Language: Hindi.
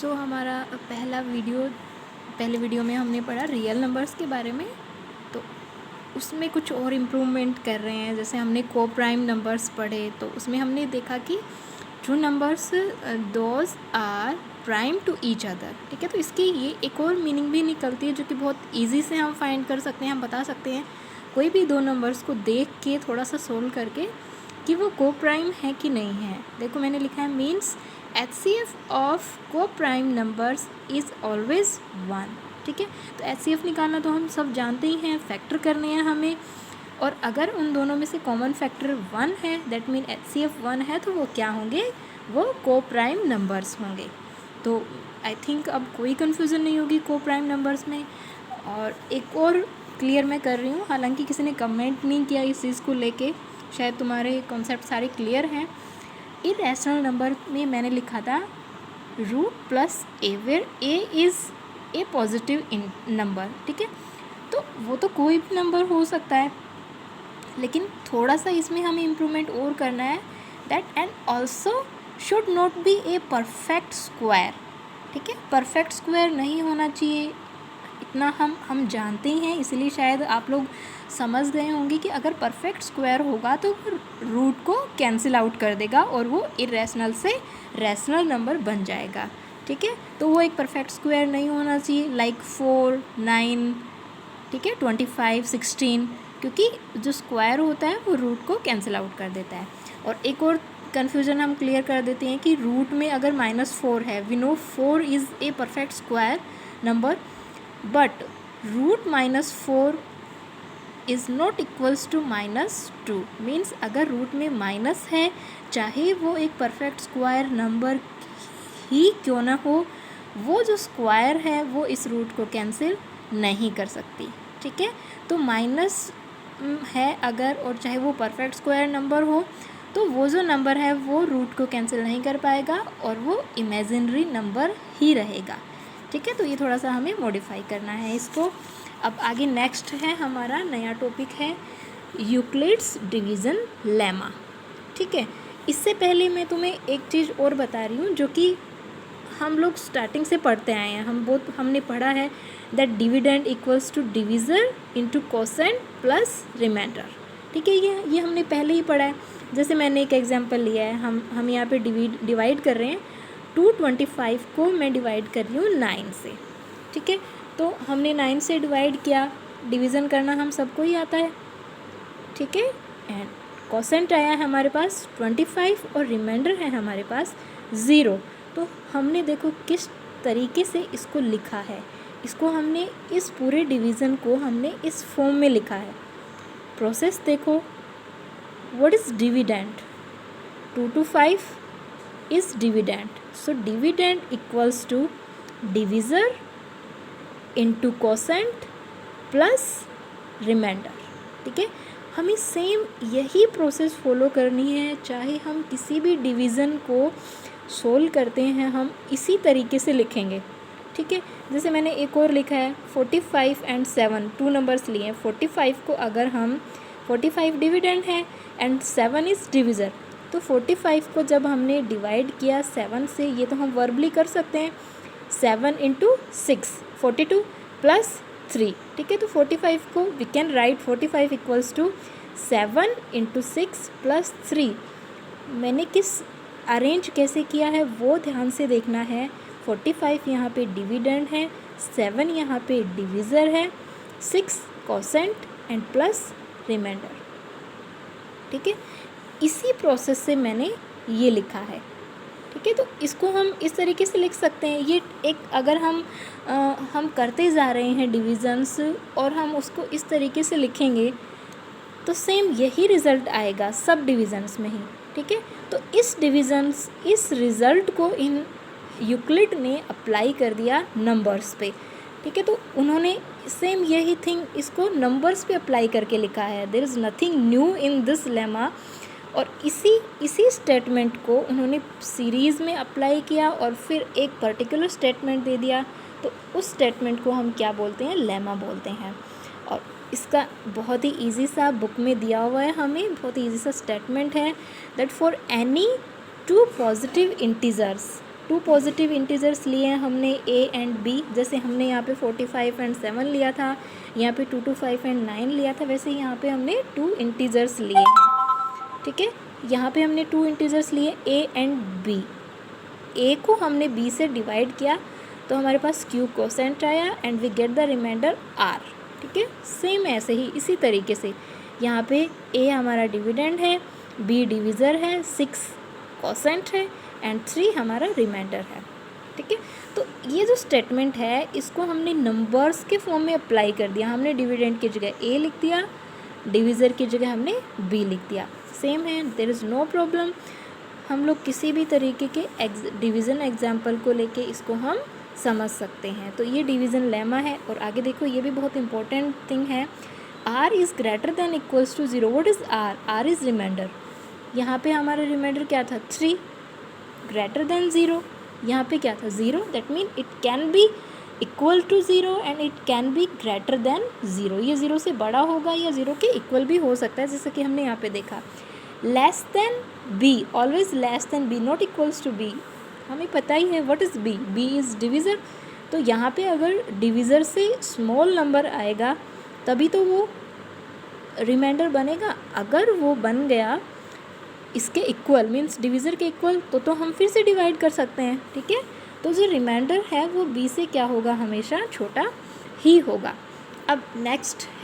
हमारा पहले वीडियो में हमने पढ़ा रियल नंबर्स के बारे में। तो उसमें कुछ और इम्प्रूवमेंट कर रहे हैं। जैसे हमने को प्राइम नंबर्स पढ़े, तो उसमें हमने देखा कि true numbers those are prime to each other. ठीक है, तो इसकी ये एक और मीनिंग भी निकलती है जो कि बहुत ईजी से हम फाइंड कर सकते हैं। हम बता सकते हैं कोई भी दो नंबर्स को देख के थोड़ा सा सोल्व करके कि वो को प्राइम है कि नहीं है। देखो मैंने लिखा है मीन्स HCF ऑफ को प्राइम नंबर्स इज़ ऑलवेज 1। ठीक है, तो HCF निकालना तो हम सब जानते ही हैं, फैक्टर करने हैं हमें। और अगर उन दोनों में से कॉमन फैक्टर 1 है, दैट मीन HCF 1 है, तो वो क्या होंगे? वो को प्राइम नंबर्स होंगे। तो आई थिंक अब कोई कन्फ्यूज़न नहीं होगी को प्राइम नंबर्स में। और एक और क्लियर मैं कर रही हूँ, हालांकि किसी ने कमेंट नहीं किया इस चीज़ को लेके, शायद तुम्हारे कॉन्सेप्ट सारे क्लियर हैं। इरेशनल नंबर में मैंने लिखा था root plus a, where a is a positive number. ठीक है, तो वो तो कोई भी नंबर हो सकता है, लेकिन थोड़ा सा इसमें हमें इम्प्रूवमेंट और करना है। That and also should not be A perfect square. ठीक है, परफेक्ट स्क्वायर नहीं होना चाहिए, इतना हम जानते ही हैं। इसलिए शायद आप लोग समझ गए होंगे कि अगर परफेक्ट स्क्वायर होगा तो रूट को कैंसिल आउट कर देगा और वो इरेशनल से रैशनल नंबर बन जाएगा। ठीक है, तो वो एक परफेक्ट स्क्वायर नहीं होना चाहिए, लाइक 4, 9, ठीक है, 25, 16, क्योंकि जो स्क्वायर होता है वो रूट को कैंसिल आउट कर देता है। और एक और कन्फ्यूज़न हम क्लियर कर देते हैं कि रूट में अगर -4 है, we know 4 is a perfect square number, but root -4 is not equals to -2। Means अगर रूट में माइनस है, चाहे वो एक परफेक्ट स्क्वायर नंबर ही क्यों ना हो, वो जो स्क्वायर है वो इस रूट को कैंसिल नहीं कर सकती। ठीक है, तो माइनस है अगर, और चाहे वो परफेक्ट स्क्वायर नंबर हो, तो वो जो नंबर है वो रूट को कैंसिल नहीं कर पाएगा और वो इमेजिनरी नंबर ही रहेगा। ठीक है, तो ये थोड़ा सा हमें मॉडिफाई करना है इसको। अब आगे नेक्स्ट है हमारा नया टॉपिक है यूक्लिड्स डिवीज़न लेमा। ठीक है, इससे पहले मैं तुम्हें एक चीज़ और बता रही हूँ जो कि हम लोग स्टार्टिंग से पढ़ते आए हैं। हमने पढ़ा है that dividend equals to divisor into quotient plus remainder. ठीक है, ये हमने पहले ही पढ़ा है। जैसे मैंने एक एग्जांपल लिया है, हम यहाँ पे डिवाइड कर रहे हैं 225 को मैं डिवाइड कर रही हूँ 9 से। ठीक है, तो हमने 9 से डिवाइड किया, डिवीज़न करना हम सबको ही आता है। ठीक है, एंड कोसेंट आया है हमारे पास 25 और रिमाइंडर है हमारे पास 0। तो हमने देखो किस तरीके से इसको लिखा है। इसको हमने इस पूरे डिवीज़न को हमने इस फॉर्म में लिखा है। प्रोसेस देखो, what is dividend? 2 to 5 is dividend, so dividend equals to divisor into quotient plus remainder. ठीक है, हमें सेम यही प्रोसेस फॉलो करनी है, चाहे हम किसी भी डिवीज़न को सोल्व करते हैं हम इसी तरीके से लिखेंगे। ठीक है, जैसे मैंने एक और लिखा है 45 एंड 7, 2 नंबर्स लिए हैं। 45 को अगर हम 45 डिविडेंड है एंड 7 इज़ डिविज़र, तो 45 को जब हमने डिवाइड किया 7 से, ये तो हम वर्बली कर सकते हैं, 7 इंटू 6 42 प्लस 3। ठीक है, तो 45 को we can write 45 equals to 7 into 6 plus 3। मैंने किस अरेंज कैसे किया है वो ध्यान से देखना है। 45 यहाँ पे डिविडेंड है, 7 यहाँ पे डिविज़र है, 6 कोसेंट एंड प्लस रिमाइंडर। ठीक है, इसी प्रोसेस से मैंने ये लिखा है। ठीक है, तो इसको हम इस तरीके से लिख सकते हैं। ये एक अगर हम करते जा रहे हैं डिविज़न्स और हम उसको इस तरीके से लिखेंगे तो सेम यही रिज़ल्ट आएगा सब डिविज़न्स में ही। ठीक है, तो इस रिज़ल्ट को इन यूक्लिड ने अप्लाई कर दिया नंबर्स पे। ठीक है, तो उन्होंने सेम यही थिंग इसको नंबर्स पे अप्लाई करके लिखा है। There is nothing new in this lemma. और इसी स्टेटमेंट को उन्होंने सीरीज़ में अप्लाई किया और फिर एक पर्टिकुलर स्टेटमेंट दे दिया, तो उस स्टेटमेंट को हम क्या बोलते हैं? लेमा बोलते हैं। और इसका बहुत ही इजी सा बुक में दिया हुआ है, हमें बहुत ही इजी सा स्टेटमेंट है that for any 2 positive integers 2 positive integers लिए हैं हमने a एंड b, जैसे हमने यहाँ पे 45 एंड 7 लिया था, यहाँ पे 2 to 5 एंड 9 लिया था, वैसे ही यहाँ पे हमने 2 इंटीजर्स लिए हैं, ठीक है। यहाँ पे हमने 2 इंटीजर्स लिए a एंड b, a को हमने b से डिवाइड किया तो हमारे पास क्यूब कोसेंट आया and we get the remainder r, ठीक है। सेम ऐसे ही इसी तरीके से यहाँ पे a हमारा डिविडेंड है, b डिविज़र है, 6 कोसेंट है एंड 3 हमारा रिमाइंडर है, ठीक है। तो ये जो स्टेटमेंट है इसको हमने नंबर्स के फॉर्म में अप्लाई कर दिया। हमने डिविडेंड की जगह a लिख दिया, डिविज़र की जगह हमने b लिख दिया, सेम है, देयर इज़ नो प्रॉब्लम। हम लोग किसी भी तरीके के डिवीज़न एग्जाम्पल को लेके इसको हम समझ सकते हैं। तो ये डिवीज़न लेमा है। और आगे देखो ये भी बहुत इंपॉर्टेंट थिंग है, r is greater than equals to 0। What is r? r is remainder. यहाँ पे हमारा रिमाइंडर क्या था? 3 ग्रेटर देन 0। यहाँ पे क्या था? 0। That mean it can be equal to 0 and it can be greater than 0। ये 0 से बड़ा होगा या 0 के इक्वल भी हो सकता है, जैसे कि हमने यहाँ पे देखा। Less than b, always less than b, not equals to b। हमें पता ही है what is b? b is divisor. तो यहाँ पे अगर डिविज़र से स्मॉल नंबर आएगा तभी तो वो रिमाइंडर बनेगा। अगर वो बन गया इसके इक्वल, मीन्स डिविज़र के इक्वल, तो हम फिर से डिवाइड कर सकते हैं, ठीक है। तो जो रिमाइंडर है वो b से क्या होगा? हमेशा छोटा ही होगा। अब नेक्स्ट है